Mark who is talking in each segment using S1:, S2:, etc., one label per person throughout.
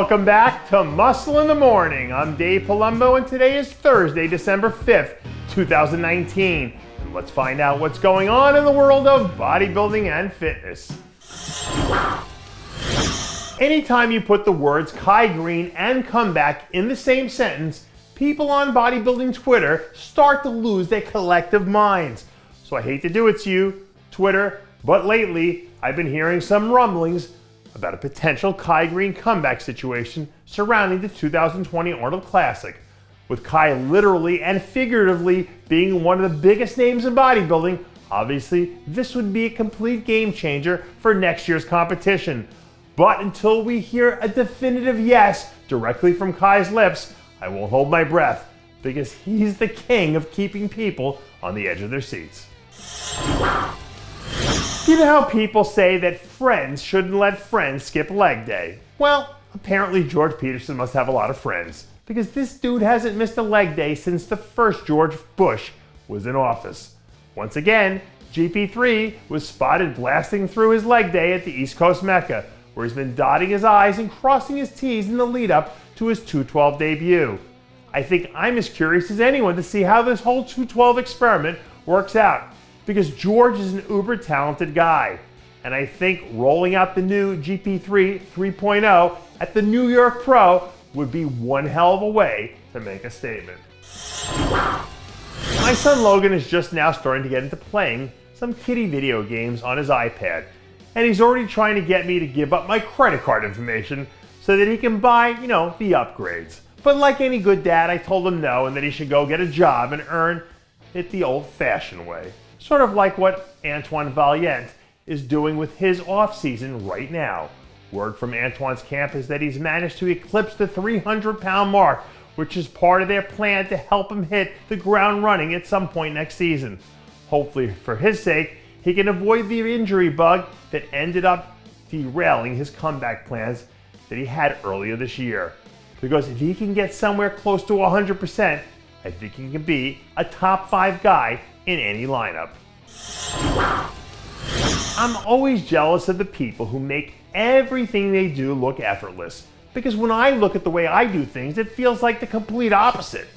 S1: Welcome back to Muscle in the Morning. I'm Dave Palumbo and today is Thursday, December 5th, 2019. And let's find out what's going on in the world of bodybuilding and fitness. Anytime you put the words Kai Greene and comeback in the same sentence, people on bodybuilding Twitter start to lose their collective minds. So I hate to do it to you, Twitter, but lately I've been hearing some rumblings about a potential Kai Greene comeback situation surrounding the 2020 Arnold Classic, with Kai literally and figuratively being one of the biggest names in bodybuilding. Obviously, this would be a complete game changer for next year's competition. But until we hear a definitive yes directly from Kai's lips, I won't hold my breath, because he's the king of keeping people on the edge of their seats. You know how people say that friends shouldn't let friends skip leg day? Well, apparently George Peterson must have a lot of friends, because this dude hasn't missed a leg day since the first George Bush was in office. Once again, GP3 was spotted blasting through his leg day at the East Coast Mecca, where he's been dotting his I's and crossing his T's in the lead up to his 212 debut. I think I'm as curious as anyone to see how this whole 212 experiment works out, because George is an uber talented guy. And I think rolling out the new GP3 3.0 at the New York Pro would be one hell of a way to make a statement. My son Logan is just now starting to get into playing some kiddie video games on his iPad. And he's already trying to get me to give up my credit card information so that he can buy, the upgrades. But like any good dad, I told him no, and that he should go get a job and earn it the old-fashioned way. Sort of like what Antoine Vaillant is doing with his off-season right now. Word from Antoine's camp is that he's managed to eclipse the 300-pound mark, which is part of their plan to help him hit the ground running at some point next season. Hopefully, for his sake, he can avoid the injury bug that ended up derailing his comeback plans that he had earlier this year. Because if he can get somewhere close to 100%, I think he can be a top 5 guy in any lineup. I'm always jealous of the people who make everything they do look effortless, because when I look at the way I do things, it feels like the complete opposite.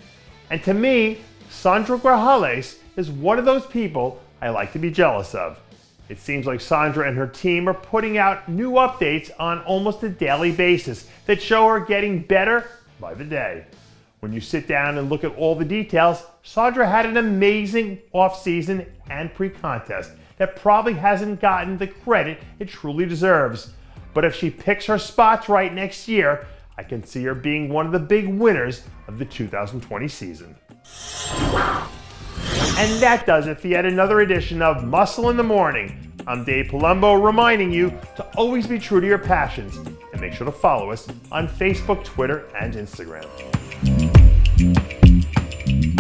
S1: And to me, Sandra Grajales is one of those people I like to be jealous of. It seems like Sandra and her team are putting out new updates on almost a daily basis that show her getting better by the day. When you sit down and look at all the details, Sandra had an amazing off-season and pre-contest that probably hasn't gotten the credit it truly deserves. But if she picks her spots right next year, I can see her being one of the big winners of the 2020 season. And that does it for yet another edition of Muscle in the Morning. I'm Dave Palumbo, reminding you to always be true to your passions, and make sure to follow us on Facebook, Twitter, and Instagram.